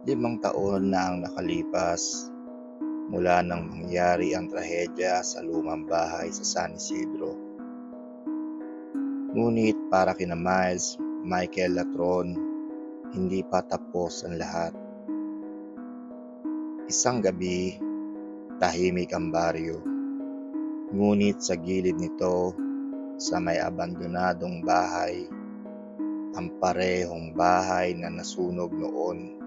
5 taon na ang nakalipas mula nang mangyari ang trahedya sa lumang bahay sa San Isidro. Ngunit para kina Miles, Michael at Ron, hindi pa tapos ang lahat. Isang gabi, tahimik ang baryo. Ngunit sa gilid nito, sa may abandonadong bahay, ang parehong bahay na nasunog noon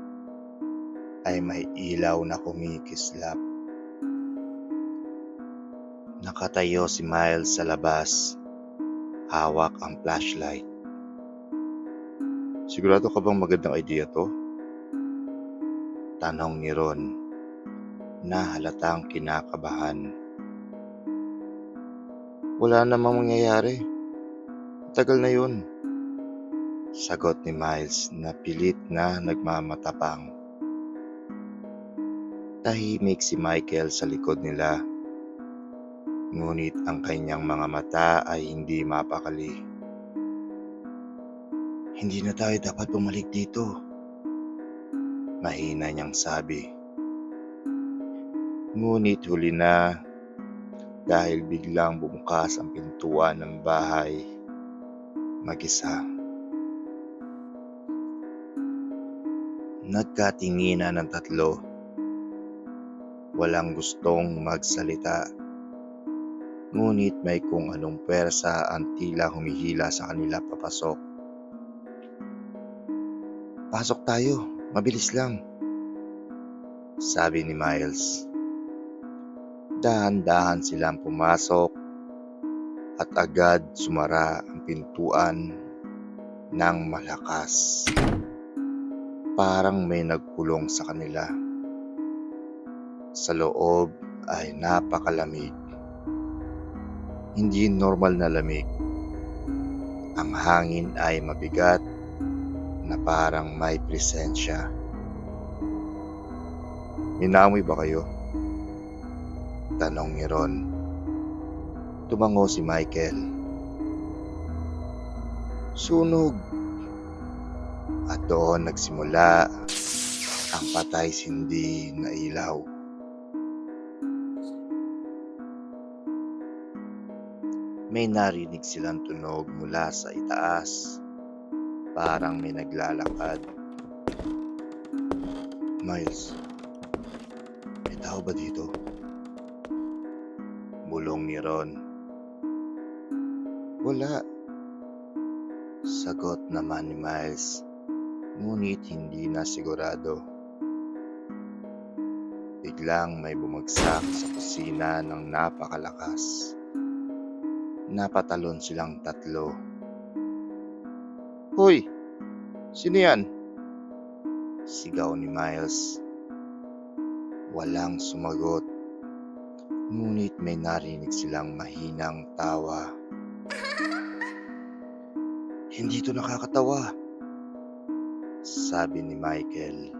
ay may ilaw na kumikislap. Nakatayo si Miles sa labas, hawak ang flashlight. "Sigurado ka bang magandang idea to?" Tanong ni Ron na halatang kinakabahan. "Wala namang mangyayari. Tagal na yun." Sagot ni Miles na pilit na nagmamatapang. Tahimik si Michael sa likod nila. Ngunit ang kanyang mga mata ay hindi mapakali. "Hindi na tayo dapat bumalik dito," mahina niyang sabi. Ngunit huli na dahil biglang bumukas ang pintuan ng bahay mag-isa. Nagkatinginan ng tatlo. Walang gustong magsalita. Ngunit may kung anong pwersa ang tila humihila sa kanila papasok. "Pasok tayo, mabilis lang," sabi ni Miles. Dahan-dahan silang pumasok at agad sumara ang pintuan ng malakas. Parang may nagkulong sa kanila. Sa loob ay napakalamig. Hindi normal na lamig. Ang hangin ay mabigat na parang may presensya. "May naamoy ba kayo?" Tanong ni Ron. Tumango si Michael. "Sunog!" At doon nagsimula ang patay-sindi na ilaw. May narinig silang tunog mula sa itaas. Parang may naglalakad. "Miles, may tao ba dito?" Bulong ni Ron. "Wala," sagot naman ni Miles, ngunit hindi na sigurado. Biglang may bumagsak sa kusina ng napakalakas. Napatalon silang tatlo. "Hoy! Sino yan?" Sigaw ni Miles. Walang sumagot. Ngunit may narinig silang mahinang tawa. "Hindi to nakakatawa," sabi ni Michael.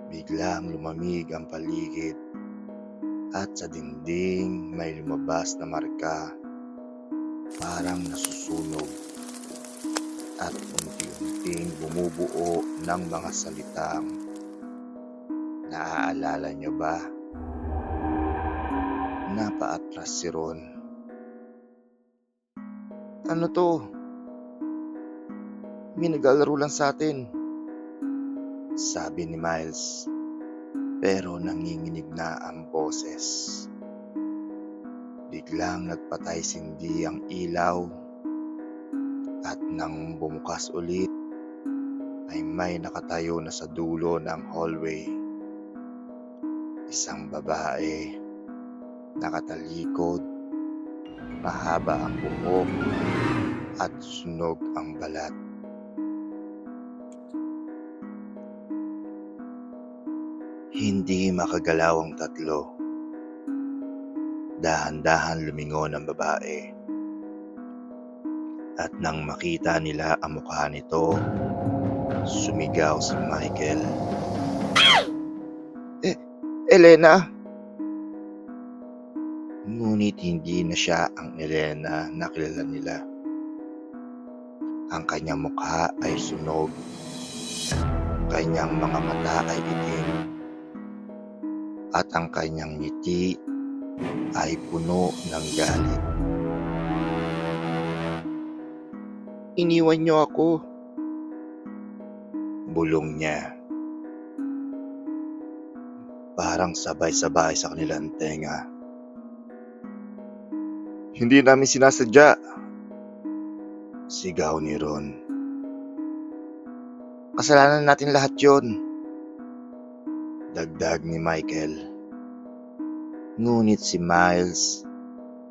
Biglang lumamig ang paligid at sa dingding may lumabas na marka, parang nasusunog at unti-unting bumubuo ng mga salitang, "Naaalala niyo ba?" Napaatras si Ron. "Ano to? May naglalaro lang sa atin," sabi ni Miles. Pero nanginginig na ang boses. Biglang nagpatay-sindi ang ilaw at nang bumukas ulit ay may nakatayo na sa dulo ng hallway. Isang babae, nakatalikod, mahaba ang buhok at sunog ang balat. Hindi makagalaw ang tatlo. Dahan-dahan lumingon ang babae. At nang makita nila ang mukha nito, sumigaw si Michael. Elena!" Ngunit hindi na siya ang Elena na kilala nila. Ang kanyang mukha ay sunog. kanyang mga mata ay itim at ang kanyang ngiti ay puno ng galit. "Iniwan niyo ako," bulong niya, parang sabay-sabay sa kanilang tenga. "Hindi namin sinasadya," sigaw ni Ron. "Kasalanan natin lahat yon," dagdag ni Michael. Ngunit si Miles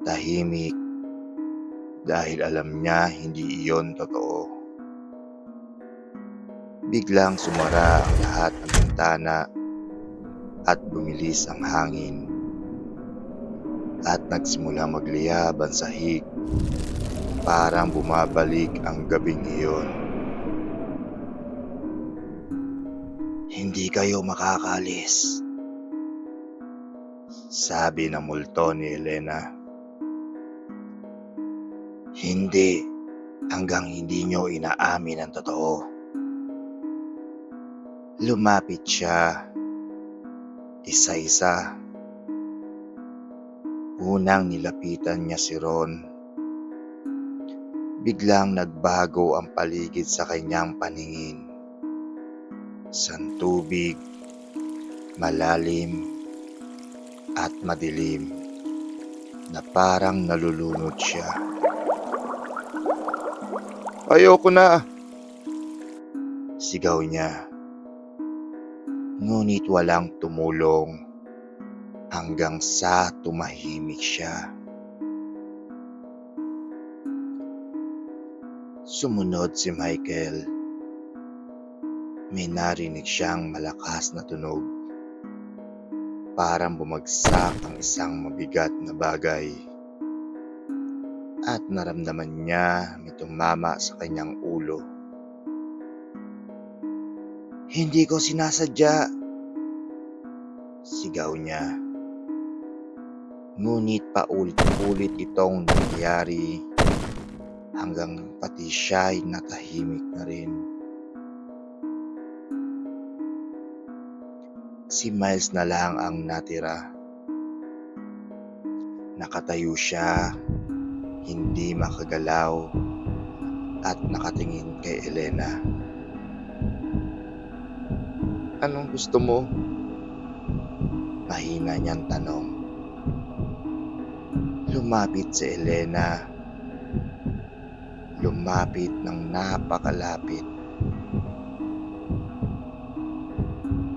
tahimik dahil alam niya hindi iyon totoo. Biglang sumara ang lahat ng bintana at bumilis ang hangin at nagsimulang magliyab ang sahig, parang bumabalik ang gabing iyon. "Hindi kayo makakaalis," sabi ng multo ni Elena. "Hindi hanggang hindi nyo inaamin ang totoo." Lumapit siya, isa-isa. Unang nilapitan niya si Ron. Biglang nagbago ang paligid sa kanyang paningin. Santubig, malalim, at madilim na parang nalulunod siya. "Ayoko na!" sigaw niya. Ngunit walang tumulong hanggang sa tumahimik siya. Sumunod si Michael. May narinig siyang malakas na tunog. Parang bumagsak ang isang mabigat na bagay. At naramdaman niya may tumama sa kanyang ulo. "Hindi ko sinasadya," sigaw niya. Ngunit paulit-ulit itong nangyari hanggang pati siya'y natahimik na rin. Si Miles na lang ang natira. Nakatayo siya, hindi makagalaw at nakatingin kay Elena. "Anong gusto mo?" mahina niyang tanong. Lumapit si Elena. Lumapit ng napakalapit.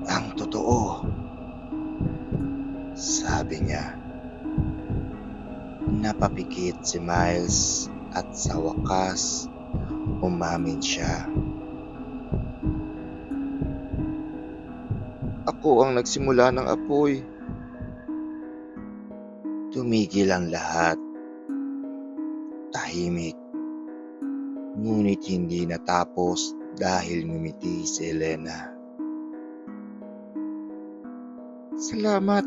"Ang totoo," sabi niya. Napapikit si Miles at sa wakas umamin siya. "Ako ang nagsimula ng apoy." Tumigil ang lahat. Tahimik. Ngunit hindi natapos dahil ngumiti si Elena. "Salamat,"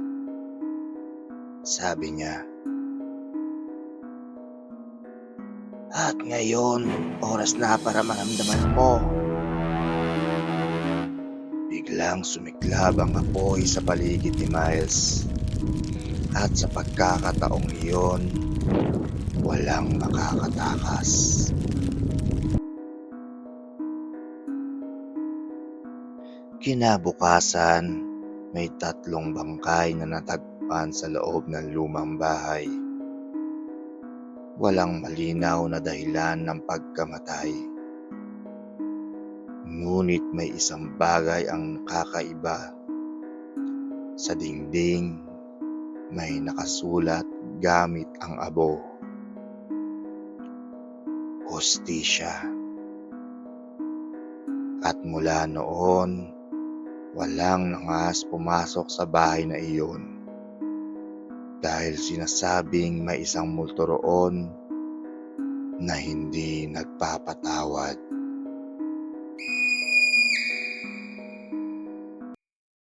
sabi niya. "At ngayon, oras na para maramdaman mo." Biglang sumiklab ang apoy sa paligid ni Miles. At sa pagkakataong iyon, walang makakatakas. Kinabukasan, may 3 bangkay na natagpuan sa loob ng lumang bahay. Walang malinaw na dahilan ng pagkamatay. Ngunit may isang bagay ang nakakaiba. Sa dingding, may nakasulat gamit ang abo. Hustisya. At mula noon, walang nangas pumasok sa bahay na iyon. Dahil sinasabing may isang multo roon na hindi nagpapatawad.